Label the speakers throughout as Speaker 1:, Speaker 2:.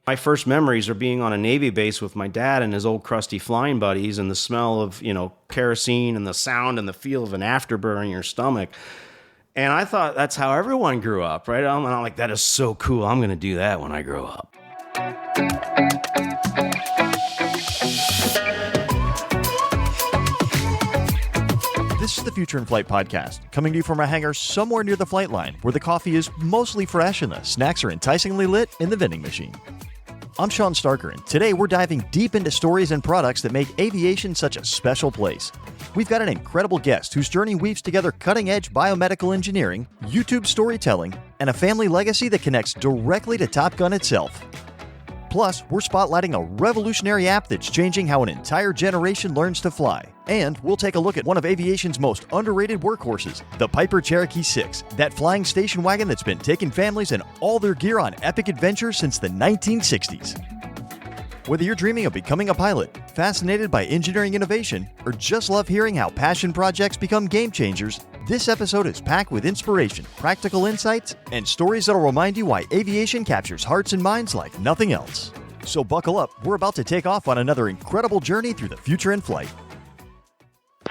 Speaker 1: My first memories are being on a Navy base with my dad and his old crusty flying buddies, and the smell of, kerosene and the sound and the feel of an afterburn in your stomach. And I thought that's how everyone grew up, right? I'm like, that is so cool. I'm going to do that when I grow up.
Speaker 2: This is the Future in Flight podcast, coming to you from a hangar somewhere near the flight line, where the coffee is mostly fresh and the snacks are enticingly lit in the vending machine. I'm Sean Starker, and today we're diving deep into stories and products that make aviation such a special place. We've got an incredible guest whose journey weaves together cutting-edge biomedical engineering, YouTube storytelling, and a family legacy that connects directly to Top Gun itself. Plus, we're spotlighting a revolutionary app that's changing how an entire generation learns to fly. And we'll take a look at one of aviation's most underrated workhorses, the Piper Cherokee 6, that flying station wagon that's been taking families and all their gear on epic adventures since the 1960s. Whether you're dreaming of becoming a pilot, fascinated by engineering innovation, or just love hearing how passion projects become game changers, this episode is packed with inspiration, practical insights, and stories that'll remind you why aviation captures hearts and minds like nothing else. So buckle up, we're about to take off on another incredible journey through the future in flight.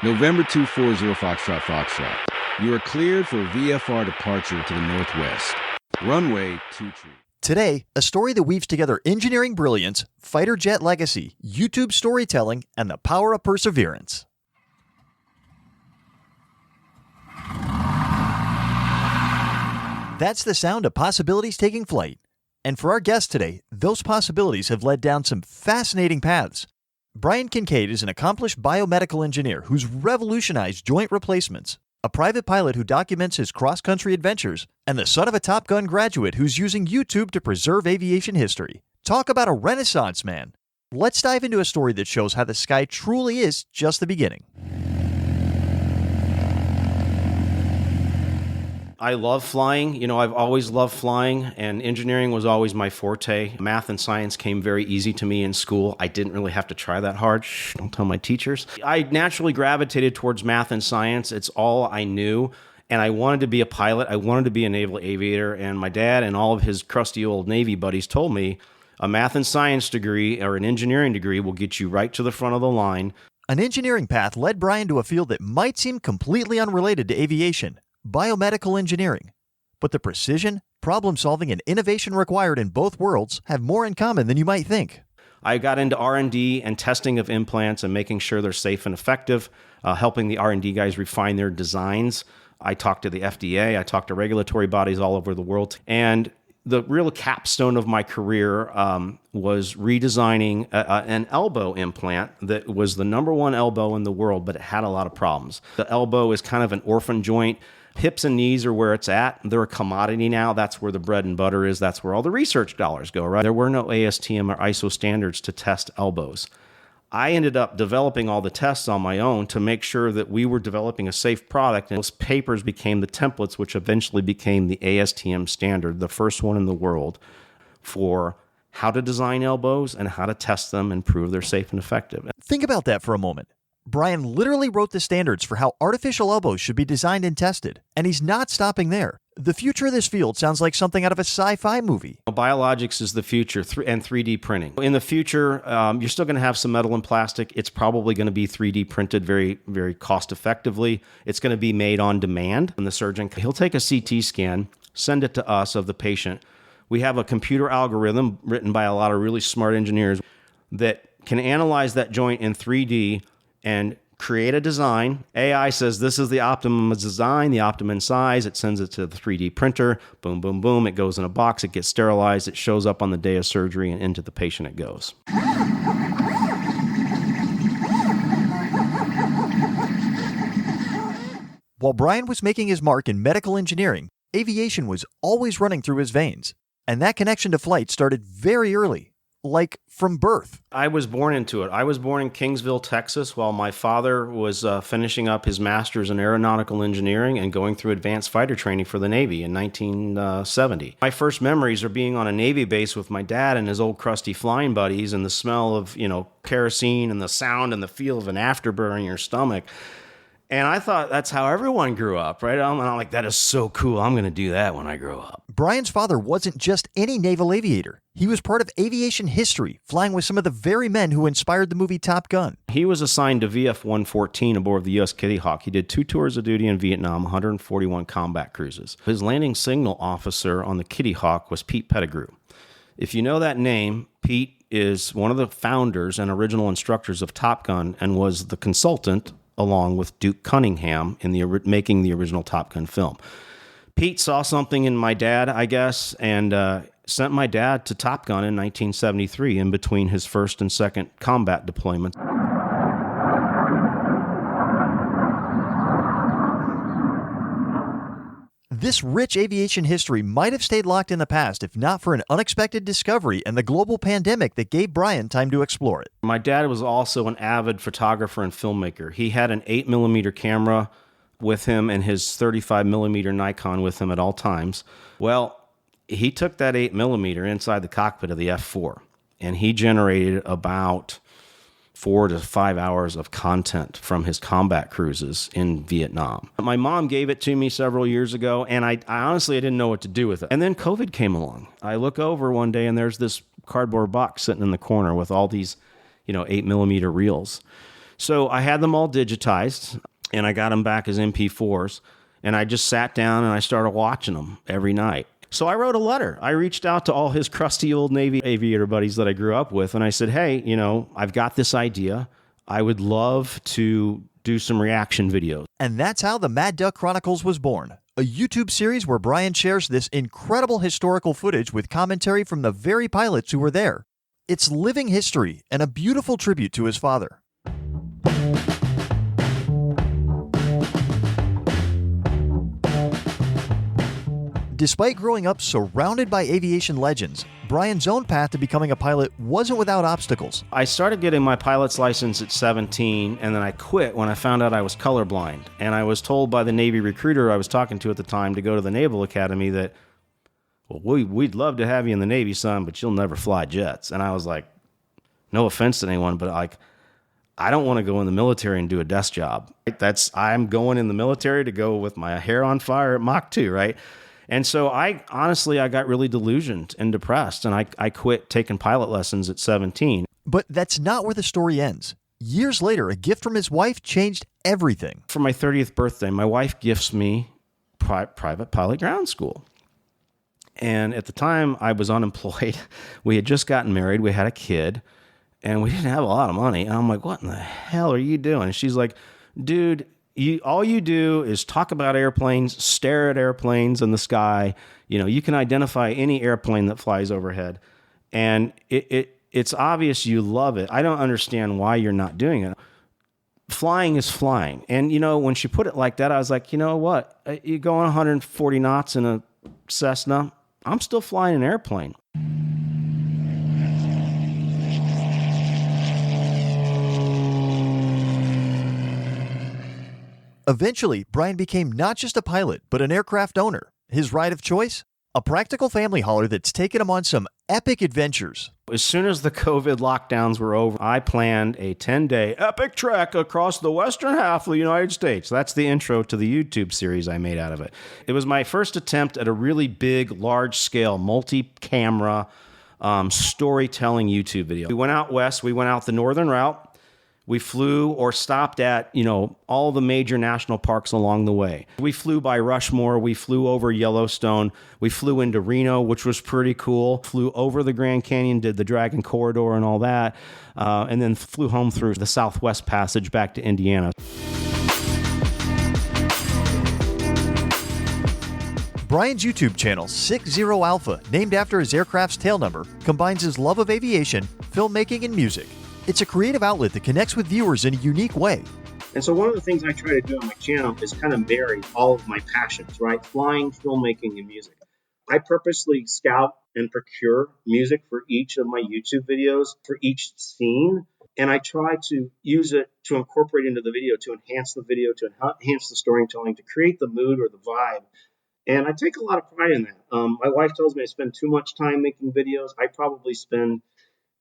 Speaker 3: November 240 Foxtrot. You are cleared for VFR departure to the northwest. Runway 23.
Speaker 2: Today, a story that weaves together engineering brilliance, fighter jet legacy, YouTube storytelling, and the power of perseverance. That's the sound of possibilities taking flight. And for our guest today, those possibilities have led down some fascinating paths. Brian Kincaid is an accomplished biomedical engineer who's revolutionized joint replacements, a private pilot who documents his cross-country adventures, and the son of a Top Gun graduate who's using YouTube to preserve aviation history. Talk about a renaissance man. Let's dive into a story that shows how the sky truly is just the beginning.
Speaker 1: I love flying. I've always loved flying, and engineering was always my forte. Math and science came very easy to me in school. I didn't really have to try that hard. Don't tell my teachers. I naturally gravitated towards math and science. It's all I knew, and I wanted to be a pilot. I wanted to be a naval aviator, and my dad and all of his crusty old Navy buddies told me a math and science degree or an engineering degree will get you right to the front of the line.
Speaker 2: An engineering path led Brian to a field that might seem completely unrelated to aviation. Biomedical engineering. But the precision, problem-solving, and innovation required in both worlds have more in common than you might think.
Speaker 1: I got into R&D and testing of implants and making sure they're safe and effective, helping the R&D guys refine their designs. I talked to the FDA, I talked to regulatory bodies all over the world, and the real capstone of my career was redesigning an elbow implant that was the number one elbow in the world, but it had a lot of problems. The elbow is kind of an orphan joint. Hips and knees are where it's at. They're a commodity now. That's where the bread and butter is. That's where all the research dollars go, right? There were no ASTM or ISO standards to test elbows. I ended up developing all the tests on my own to make sure that we were developing a safe product. And those papers became the templates, which eventually became the ASTM standard, the first one in the world for how to design elbows and how to test them and prove they're safe and effective.
Speaker 2: Think about that for a moment. Brian literally wrote the standards for how artificial elbows should be designed and tested, and he's not stopping there. The future of this field sounds like something out of a sci-fi movie.
Speaker 1: Biologics is the future, and 3D printing. In the future, you're still going to have some metal and plastic. It's probably going to be 3D printed very, very cost effectively. It's going to be made on demand. And the surgeon, he'll take a CT scan, send it to us of the patient. We have a computer algorithm written by a lot of really smart engineers that can analyze that joint in 3D and create a design. AI says this is the optimum design, the optimum size. It sends it to the 3D printer. Boom, boom, boom. It goes in a box. It gets sterilized. It shows up on the day of surgery, and into the patient it goes.
Speaker 2: While Brian was making his mark in medical engineering, aviation was always running through his veins. And that connection to flight started very early. Like from birth.
Speaker 1: I was born into it. I was born in Kingsville, Texas, while my father was finishing up his master's in aeronautical engineering and going through advanced fighter training for the Navy in 1970. My first memories are being on a Navy base with my dad and his old crusty flying buddies, and the smell of, kerosene and the sound and the feel of an afterburn in your stomach. And I thought that's how everyone grew up, right? And I'm like, that is so cool. I'm going to do that when I grow up.
Speaker 2: Brian's father wasn't just any naval aviator. He was part of aviation history, flying with some of the very men who inspired the movie Top Gun.
Speaker 1: He was assigned to VF-114 aboard the U.S. Kitty Hawk. He did 2 tours of duty in Vietnam, 141 combat cruises. His landing signal officer on the Kitty Hawk was Pete Pettigrew. If you know that name, Pete is one of the founders and original instructors of Top Gun and was the consultant along with Duke Cunningham in making the original Top Gun film. Pete saw something in my dad, I guess, and sent my dad to Top Gun in 1973 in between his first and second combat deployment.
Speaker 2: This rich aviation history might have stayed locked in the past if not for an unexpected discovery and the global pandemic that gave Brian time to explore it.
Speaker 1: My dad was also an avid photographer and filmmaker. He had an 8mm camera with him and his 35mm Nikon with him at all times. Well, he took that 8mm inside the cockpit of the F4, and he generated about 4 to 5 hours of content from his combat cruises in Vietnam. My mom gave it to me several years ago, and I honestly didn't know what to do with it. And then COVID came along. I look over one day, and there's this cardboard box sitting in the corner with all these, 8mm reels. So I had them all digitized, and I got them back as MP4s, and I just sat down and I started watching them every night. So I wrote a letter. I reached out to all his crusty old Navy aviator buddies that I grew up with, and I said, hey, I've got this idea. I would love to do some reaction videos.
Speaker 2: And that's how the Mad Duck Chronicles was born, a YouTube series where Brian shares this incredible historical footage with commentary from the very pilots who were there. It's living history and a beautiful tribute to his father. Despite growing up surrounded by aviation legends, Brian's own path to becoming a pilot wasn't without obstacles.
Speaker 1: I started getting my pilot's license at 17, and then I quit when I found out I was colorblind. And I was told by the Navy recruiter I was talking to at the time to go to the Naval Academy that, well, we'd love to have you in the Navy, son, but you'll never fly jets. And I was like, no offense to anyone, but I don't want to go in the military and do a desk job. I'm going in the military to go with my hair on fire at Mach 2, right? And so I got really delusioned and depressed, and I quit taking pilot lessons at 17.
Speaker 2: But that's not where the story ends. Years later, a gift from his wife changed everything.
Speaker 1: For my 30th birthday, my wife gifts me private pilot ground school. And at the time, I was unemployed. We had just gotten married. We had a kid, and we didn't have a lot of money. And I'm like, what in the hell are you doing? And she's like, dude, all you do is talk about airplanes, stare at airplanes in the sky. You can identify any airplane that flies overhead. And it's obvious you love it. I don't understand why you're not doing it. Flying is flying. And, when she put it like that, I was like, you know what? You go on 140 knots in a Cessna, I'm still flying an airplane.
Speaker 2: Eventually, Brian became not just a pilot, but an aircraft owner. His ride of choice? A practical family hauler that's taken him on some epic adventures.
Speaker 1: As soon as the COVID lockdowns were over, I planned a 10-day epic trek across the western half of the United States. That's the intro to the YouTube series I made out of it. It was my first attempt at a really big, large-scale, multi-camera storytelling YouTube video. We went out west. We went out the northern route. We flew or stopped at, all the major national parks along the way. We flew by Rushmore. We flew over Yellowstone. We flew into Reno, which was pretty cool. Flew over the Grand Canyon, did the Dragon Corridor and all that, and then flew home through the Southwest Passage back to Indiana.
Speaker 2: Brian's YouTube channel, 60 Alpha, named after his aircraft's tail number, combines his love of aviation, filmmaking, and music. It's a creative outlet that connects with viewers in a unique way.
Speaker 4: And so one of the things I try to do on my channel is kind of marry all of my passions, right? Flying, filmmaking, and music. I purposely scout and procure music for each of my YouTube videos, for each scene. And I try to use it to incorporate into the video, to enhance the video, to enhance the storytelling, to create the mood or the vibe. And I take a lot of pride in that. My wife tells me I spend too much time making videos. I probably spend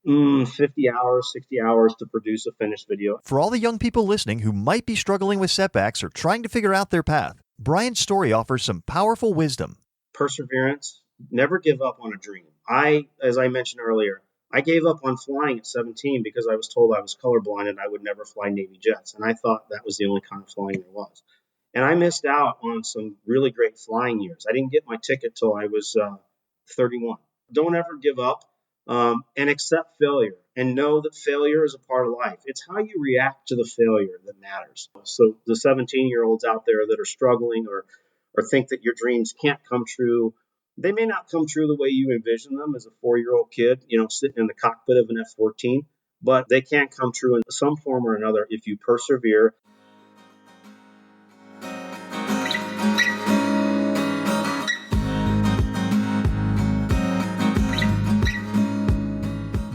Speaker 4: 50 hours, 60 hours to produce a finished video.
Speaker 2: For all the young people listening who might be struggling with setbacks or trying to figure out their path, Brian's story offers some powerful wisdom.
Speaker 4: Perseverance, never give up on a dream. As I mentioned earlier, I gave up on flying at 17 because I was told I was colorblind and I would never fly Navy jets. And I thought that was the only kind of flying there was. And I missed out on some really great flying years. I didn't get my ticket till I was 31. Don't ever give up. And accept failure and know that failure is a part of life. It's how you react to the failure that matters. So the 17-year-olds out there that are struggling or think that your dreams can't come true, they may not come true the way you envision them as a 4-year-old kid, sitting in the cockpit of an F-14, but they can come true in some form or another if you persevere.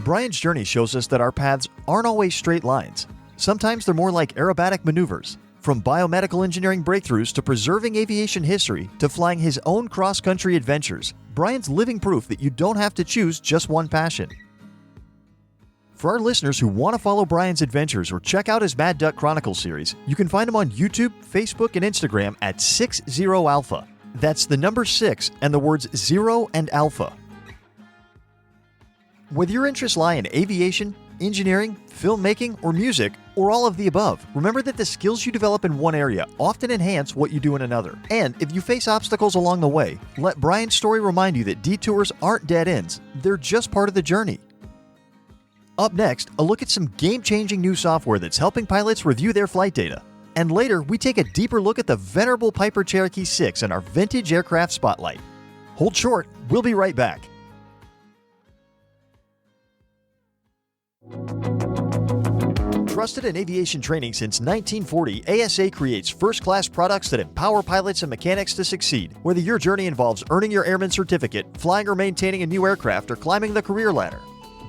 Speaker 2: Brian's journey shows us that our paths aren't always straight lines. Sometimes they're more like aerobatic maneuvers. From biomedical engineering breakthroughs to preserving aviation history to flying his own cross-country adventures, Brian's living proof that you don't have to choose just one passion. For our listeners who want to follow Brian's adventures or check out his Mad Duck Chronicles series, you can find him on YouTube, Facebook, and Instagram at 60Alpha. That's the number 6 and the words 0 and alpha. Whether your interests lie in aviation, engineering, filmmaking, or music, or all of the above, remember that the skills you develop in one area often enhance what you do in another. And if you face obstacles along the way, let Brian's story remind you that detours aren't dead ends, they're just part of the journey. Up next, a look at some game-changing new software that's helping pilots review their flight data. And later, we take a deeper look at the venerable Piper Cherokee 6 in our vintage aircraft spotlight. Hold short, we'll be right back. Trusted in aviation training since 1940, ASA creates first-class products that empower pilots and mechanics to succeed. Whether your journey involves earning your airman certificate, flying or maintaining a new aircraft, or climbing the career ladder.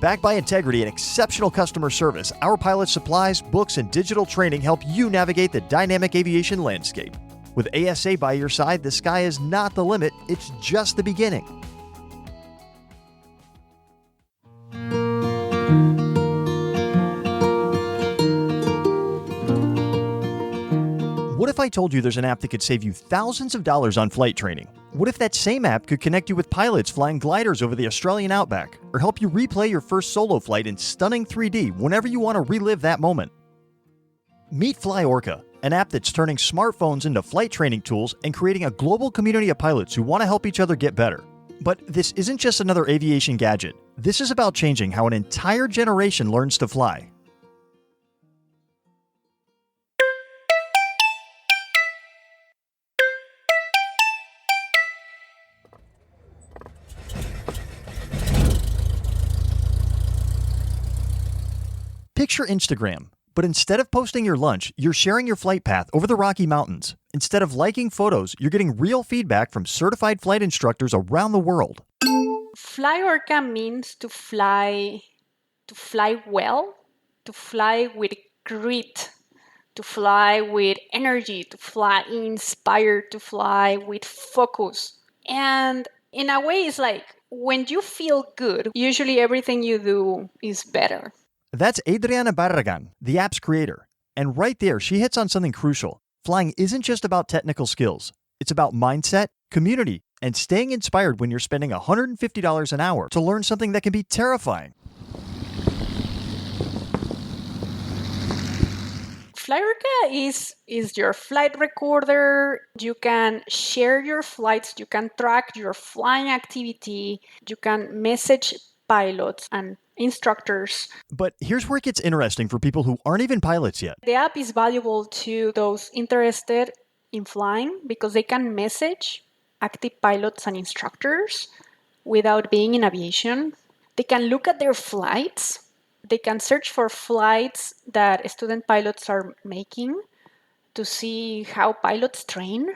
Speaker 2: Backed by integrity and exceptional customer service, our pilot supplies, books, and digital training help you navigate the dynamic aviation landscape. With ASA by your side, the sky is not the limit, it's just the beginning. What if I told you there's an app that could save you thousands of dollars on flight training? What if that same app could connect you with pilots flying gliders over the Australian outback, or help you replay your first solo flight in stunning 3D whenever you want to relive that moment? Meet FlyOrka, an app that's turning smartphones into flight training tools and creating a global community of pilots who want to help each other get better. But this isn't just another aviation gadget. This is about changing how an entire generation learns to fly. Picture Instagram, but instead of posting your lunch, you're sharing your flight path over the Rocky Mountains. Instead of liking photos, you're getting real feedback from certified flight instructors around the world.
Speaker 5: FlyOrka means to fly well, to fly with grit, to fly with energy, to fly inspired, to fly with focus. And in a way, it's like when you feel good, usually everything you do is better.
Speaker 2: That's Adriana Barragan, the app's creator. And right there, she hits on something crucial. Flying isn't just about technical skills. It's about mindset, community, and staying inspired when you're spending $150 an hour to learn something that can be terrifying.
Speaker 5: FlyOrka is your flight recorder. You can share your flights. You can track your flying activity. You can message pilots and instructors.
Speaker 2: But here's where it gets interesting for people who aren't even pilots yet.
Speaker 5: The app is valuable to those interested in flying because they can message active pilots and instructors without being in aviation. They can look at their flights. They can search for flights that student pilots are making to see how pilots train.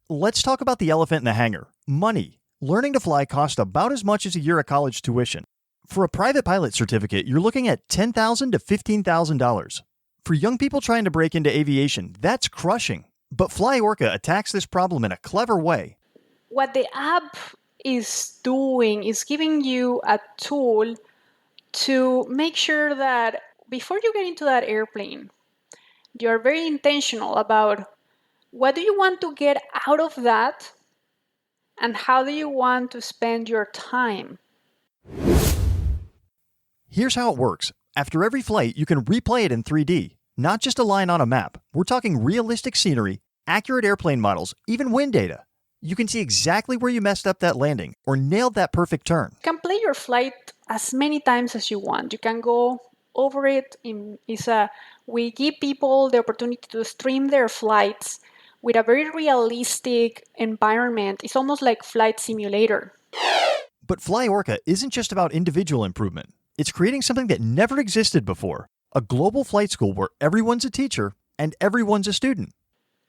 Speaker 2: Let's talk about the elephant in the hangar, money. Learning to fly costs about as much as a year of college tuition. For a private pilot certificate, you're looking at $10,000 to $15,000. For young people trying to break into aviation, that's crushing. But FlyOrka attacks this problem in a clever way.
Speaker 5: What the app is doing is giving you a tool to make sure that before you get into that airplane, you're very intentional about what do you want to get out of that and how do you want to spend your time.
Speaker 2: Here's how it works. After every flight, you can replay it in 3D, not just a line on a map. We're talking realistic scenery, accurate airplane models, even wind data. You can see exactly where you messed up that landing or nailed that perfect turn.
Speaker 5: You can play your flight as many times as you want. You can go over it. We give people the opportunity to stream their flights with a very realistic environment. It's almost like flight simulator.
Speaker 2: But Fly ORKA isn't just about individual improvement. It's creating something that never existed before, a global flight school where everyone's a teacher and everyone's a student.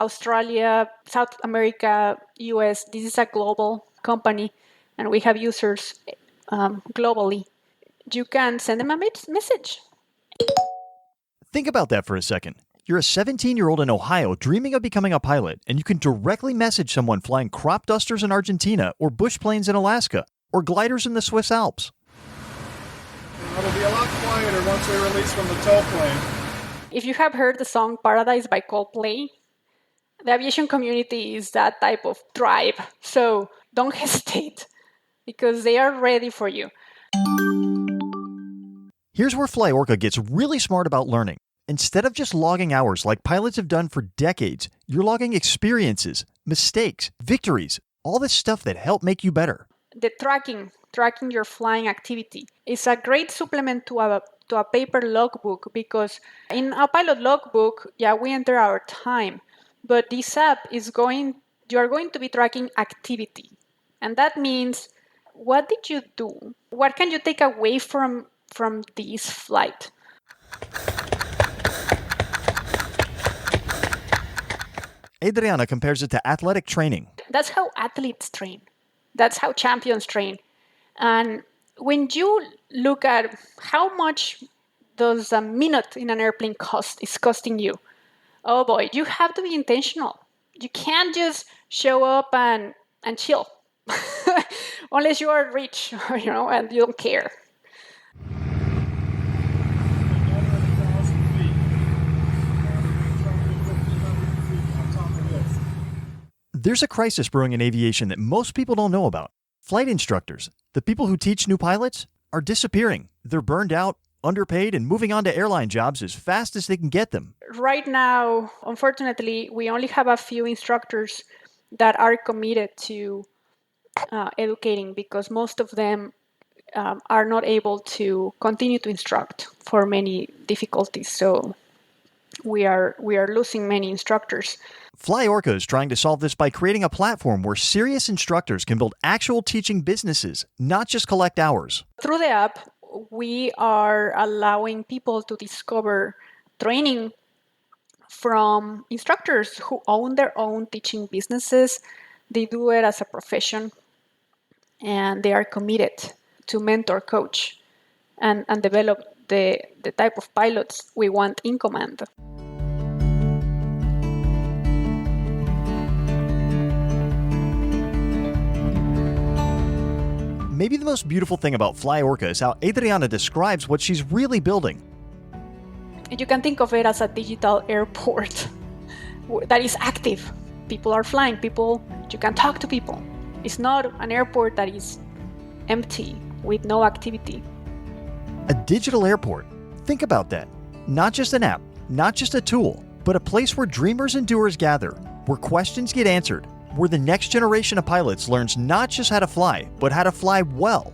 Speaker 5: Australia, South America, US, this is a global company and we have users globally. You can send them a message.
Speaker 2: Think about that for a second. You're a 17-year-old in Ohio dreaming of becoming a pilot, and you can directly message someone flying crop dusters in Argentina or bush planes in Alaska or gliders in the Swiss Alps.
Speaker 6: It'll be a lot quieter once we release from the tow plane.
Speaker 5: If you have heard the song Paradise by Coldplay, the aviation community is that type of tribe. So don't hesitate because they are ready for you.
Speaker 2: Here's where Fly ORKA gets really smart about learning. Instead of just logging hours like pilots have done for decades, you're logging experiences, mistakes, victories, all this stuff that help make you better.
Speaker 5: The tracking your flying activity is a great supplement to a paper logbook because in a pilot logbook, we enter our time, but this app you are going to be tracking activity. And that means, what did you do? What can you take away from this flight?
Speaker 2: Adriana compares it to athletic training.
Speaker 5: That's how athletes train. That's how champions train. And when you look at how much does a minute in an airplane is costing you, oh boy, you have to be intentional. You can't just show up and chill. Unless you are rich, and you don't care.
Speaker 2: There's a crisis brewing in aviation that most people don't know about. Flight instructors, the people who teach new pilots, are disappearing. They're burned out, underpaid, and moving on to airline jobs as fast as they can get them.
Speaker 5: Right now, unfortunately, we only have a few instructors that are committed to educating because most of them are not able to continue to instruct for many difficulties. So we are losing many instructors.
Speaker 2: Fly ORKA is trying to solve this by creating a platform where serious instructors can build actual teaching businesses, not just collect hours.
Speaker 5: Through the app, we are allowing people to discover training from instructors who own their own teaching businesses. They do it as a profession, and they are committed to mentor, coach, and develop the type of pilots we want in command.
Speaker 2: Maybe the most beautiful thing about Fly ORKA is how Adriana describes what she's really building.
Speaker 5: You can think of it as a digital airport that is active. People are flying, you can talk to people. It's not an airport that is empty with no activity.
Speaker 2: A digital airport. Think about that. Not just an app, not just a tool, but a place where dreamers and doers gather, where questions get answered, where the next generation of pilots learns not just how to fly, but how to fly well.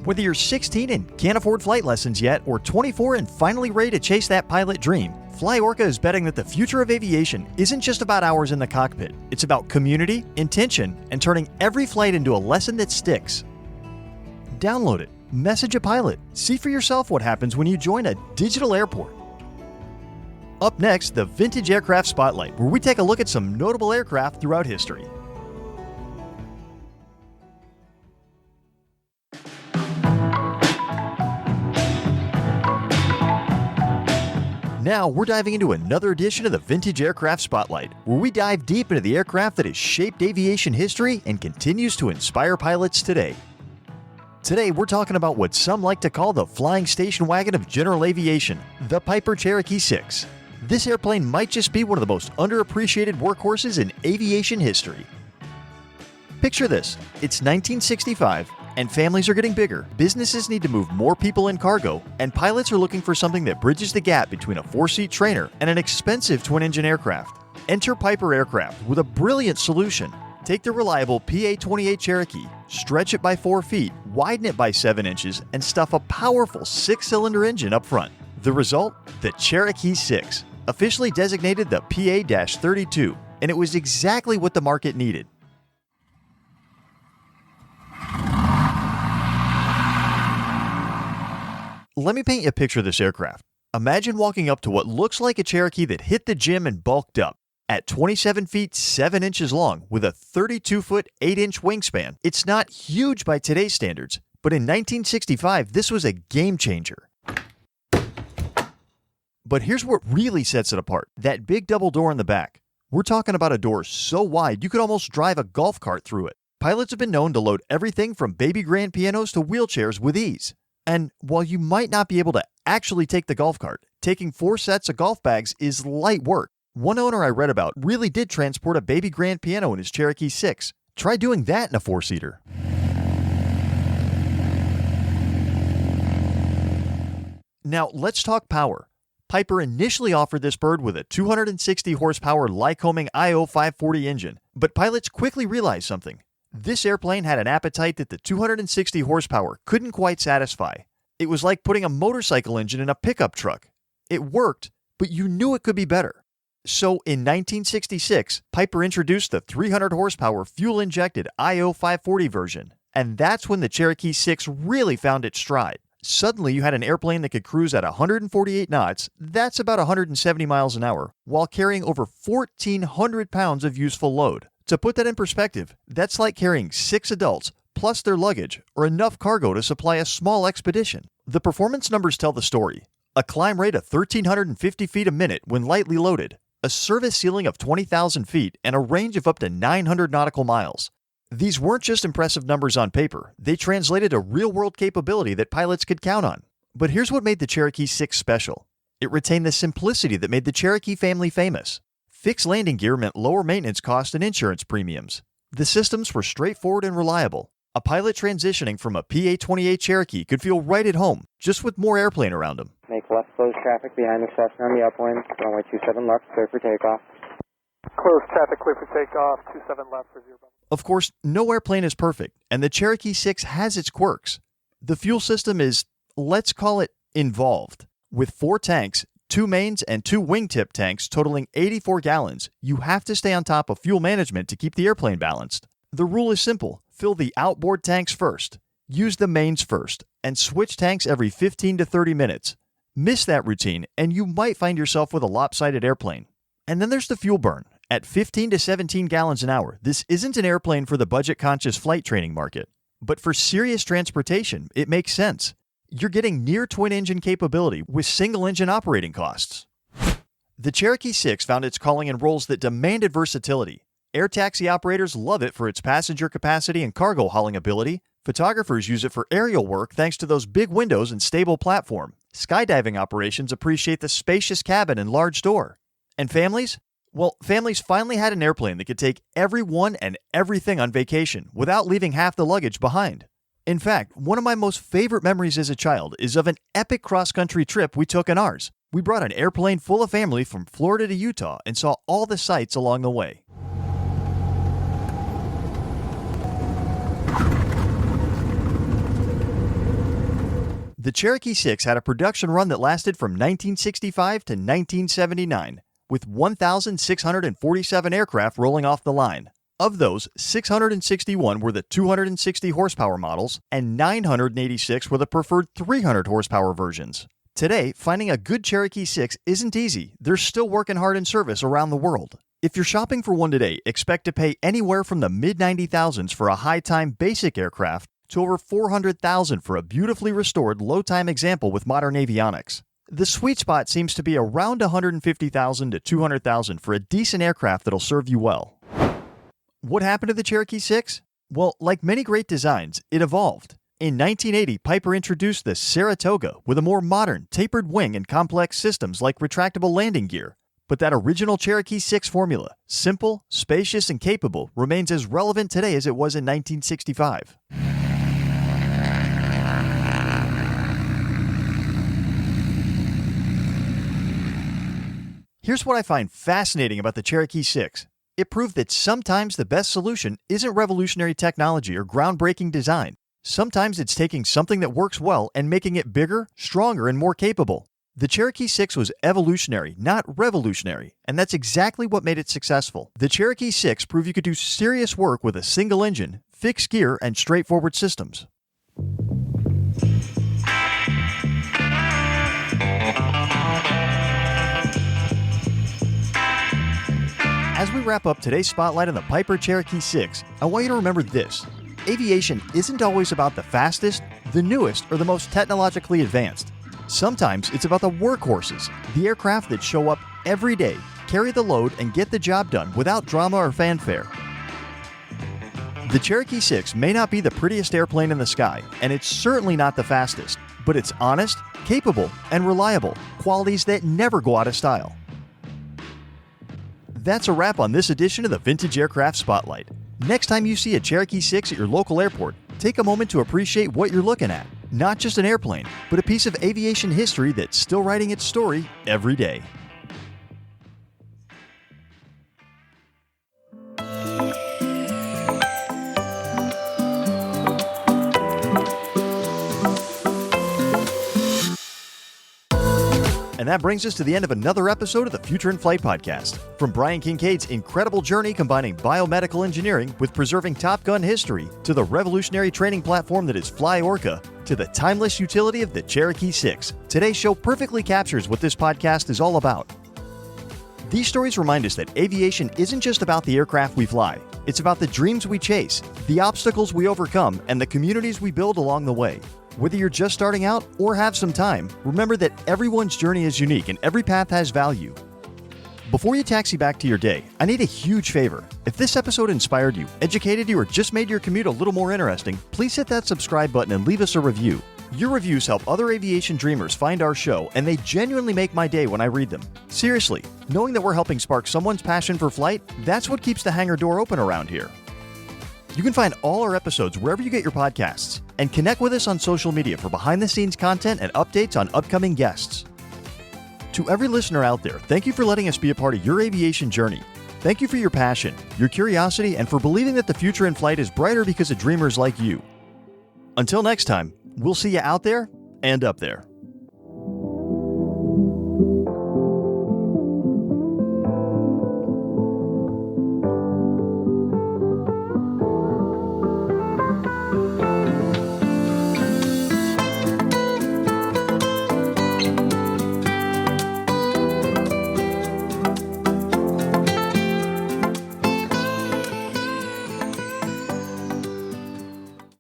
Speaker 2: Whether you're 16 and can't afford flight lessons yet, or 24 and finally ready to chase that pilot dream, Fly ORKA is betting that the future of aviation isn't just about hours in the cockpit. It's about community, intention, and turning every flight into a lesson that sticks. Download it, message a pilot, see for yourself what happens when you join a digital airport. Up next, the Vintage Aircraft Spotlight, where we take a look at some notable aircraft throughout history. Now we're diving into another edition of the Vintage Aircraft Spotlight, where we dive deep into the aircraft that has shaped aviation history and continues to inspire pilots today. Today we're talking about what some like to call the flying station wagon of general aviation, the Piper Cherokee 6. This airplane might just be one of the most underappreciated workhorses in aviation history. Picture this, it's 1965, and families are getting bigger, businesses need to move more people and cargo, and pilots are looking for something that bridges the gap between a 4-seat trainer and an expensive twin-engine aircraft. Enter Piper Aircraft with a brilliant solution. Take the reliable PA-28 Cherokee, stretch it by 4 feet, widen it by 7 inches, and stuff a powerful 6-cylinder engine up front. The result? The Cherokee 6, officially designated the PA-32, and it was exactly what the market needed. Let me paint you a picture of this aircraft. Imagine walking up to what looks like a Cherokee that hit the gym and bulked up. At 27 feet 7 inches long with a 32-foot 8-inch wingspan, it's not huge by today's standards, but in 1965, this was a game changer. But here's what really sets it apart, that big double door in the back. We're talking about a door so wide you could almost drive a golf cart through it. Pilots have been known to load everything from baby grand pianos to wheelchairs with ease. And while you might not be able to actually take the golf cart, taking 4 sets of golf bags is light work. One owner I read about really did transport a baby grand piano in his Cherokee 6. Try doing that in a 4-seater. Now let's talk power. Piper initially offered this bird with a 260 horsepower Lycoming IO 540 engine, but pilots quickly realized something. This airplane had an appetite that the 260 horsepower couldn't quite satisfy. It was like putting a motorcycle engine in a pickup truck. It worked, but you knew it could be better. So in 1966, Piper introduced the 300 horsepower fuel-injected IO 540 version, and that's when the Cherokee 6 really found its stride. Suddenly you had an airplane that could cruise at 148 knots, that's about 170 miles an hour, while carrying over 1,400 pounds of useful load. To put that in perspective, that's like carrying 6 adults, plus their luggage, or enough cargo to supply a small expedition. The performance numbers tell the story. A climb rate of 1,350 feet a minute when lightly loaded, a service ceiling of 20,000 feet, and a range of up to 900 nautical miles. These weren't just impressive numbers on paper, they translated a real-world capability that pilots could count on. But here's what made the Cherokee 6 special. It retained the simplicity that made the Cherokee family famous. Fixed landing gear meant lower maintenance costs and insurance premiums. The systems were straightforward and reliable. A pilot transitioning from a PA-28 Cherokee could feel right at home, just with more airplane around him.
Speaker 7: Make left close traffic behind the Cessna on the upwind, runway 27 left, clear for takeoff.
Speaker 6: Close traffic, clear for takeoff, 27 left for 0.
Speaker 2: Of course, no airplane is perfect, and the Cherokee 6 has its quirks. The fuel system is, let's call it, involved. With 4 tanks, 2 mains and 2 wingtip tanks totaling 84 gallons, you have to stay on top of fuel management to keep the airplane balanced. The rule is simple. Fill the outboard tanks first, use the mains first, and switch tanks every 15 to 30 minutes. Miss that routine, and you might find yourself with a lopsided airplane. And then there's the fuel burn. At 15 to 17 gallons an hour, this isn't an airplane for the budget-conscious flight training market. But for serious transportation, it makes sense. You're getting near twin-engine capability with single-engine operating costs. The Cherokee 6 found its calling in roles that demanded versatility. Air taxi operators love it for its passenger capacity and cargo hauling ability. Photographers use it for aerial work thanks to those big windows and stable platform. Skydiving operations appreciate the spacious cabin and large door. And families? Well, families finally had an airplane that could take everyone and everything on vacation without leaving half the luggage behind. In fact, one of my most favorite memories as a child is of an epic cross-country trip we took in ours. We brought an airplane full of family from Florida to Utah and saw all the sights along the way. The Cherokee 6 had a production run that lasted from 1965 to 1979, with 1,647 aircraft rolling off the line. Of those, 661 were the 260 horsepower models, and 986 were the preferred 300 horsepower versions. Today, finding a good Cherokee 6 isn't easy. They're still working hard in service around the world. If you're shopping for one today, expect to pay anywhere from the mid-$90,000s for a high-time basic aircraft to over $400,000 for a beautifully restored low-time example with modern avionics. The sweet spot seems to be around $150,000 to $200,000 for a decent aircraft that'll serve you well. What happened to the Cherokee 6? Well, like many great designs, it evolved. In 1980, Piper introduced the Saratoga with a more modern, tapered wing and complex systems like retractable landing gear. But that original Cherokee 6 formula, simple, spacious, and capable, remains as relevant today as it was in 1965. Here's what I find fascinating about the Cherokee 6. It proved that sometimes the best solution isn't revolutionary technology or groundbreaking design. Sometimes it's taking something that works well and making it bigger, stronger, and more capable. The Cherokee 6 was evolutionary, not revolutionary, and that's exactly what made it successful. The Cherokee 6 proved you could do serious work with a single engine, fixed gear, and straightforward systems. As we wrap up today's spotlight on the Piper Cherokee 6, I want you to remember this. Aviation isn't always about the fastest, the newest, or the most technologically advanced. Sometimes it's about the workhorses, the aircraft that show up every day, carry the load, and get the job done without drama or fanfare. The Cherokee 6 may not be the prettiest airplane in the sky, and it's certainly not the fastest, but it's honest, capable, and reliable, qualities that never go out of style. That's a wrap on this edition of the Vintage Aircraft Spotlight. Next time you see a Cherokee 6 at your local airport, take a moment to appreciate what you're looking at. Not just an airplane, but a piece of aviation history that's still writing its story every day. And that brings us to the end of another episode of the Future in Flight podcast. From Brian Kincaid's incredible journey combining biomedical engineering with preserving Top Gun history, to the revolutionary training platform that is Fly ORKA, to the timeless utility of the Cherokee 6, today's show perfectly captures what this podcast is all about. These stories remind us that aviation isn't just about the aircraft we fly. It's about the dreams we chase, the obstacles we overcome, and the communities we build along the way. Whether you're just starting out or have some time, remember that everyone's journey is unique and every path has value. Before you taxi back to your day, I need a huge favor. If this episode inspired you, educated you, or just made your commute a little more interesting, please hit that subscribe button and leave us a review. Your reviews help other aviation dreamers find our show, and they genuinely make my day when I read them. Seriously, knowing that we're helping spark someone's passion for flight, that's what keeps the hangar door open around here. You can find all our episodes wherever you get your podcasts, and connect with us on social media for behind-the-scenes content and updates on upcoming guests. To every listener out there, thank you for letting us be a part of your aviation journey. Thank you for your passion, your curiosity, and for believing that the future in flight is brighter because of dreamers like you. Until next time, we'll see you out there and up there.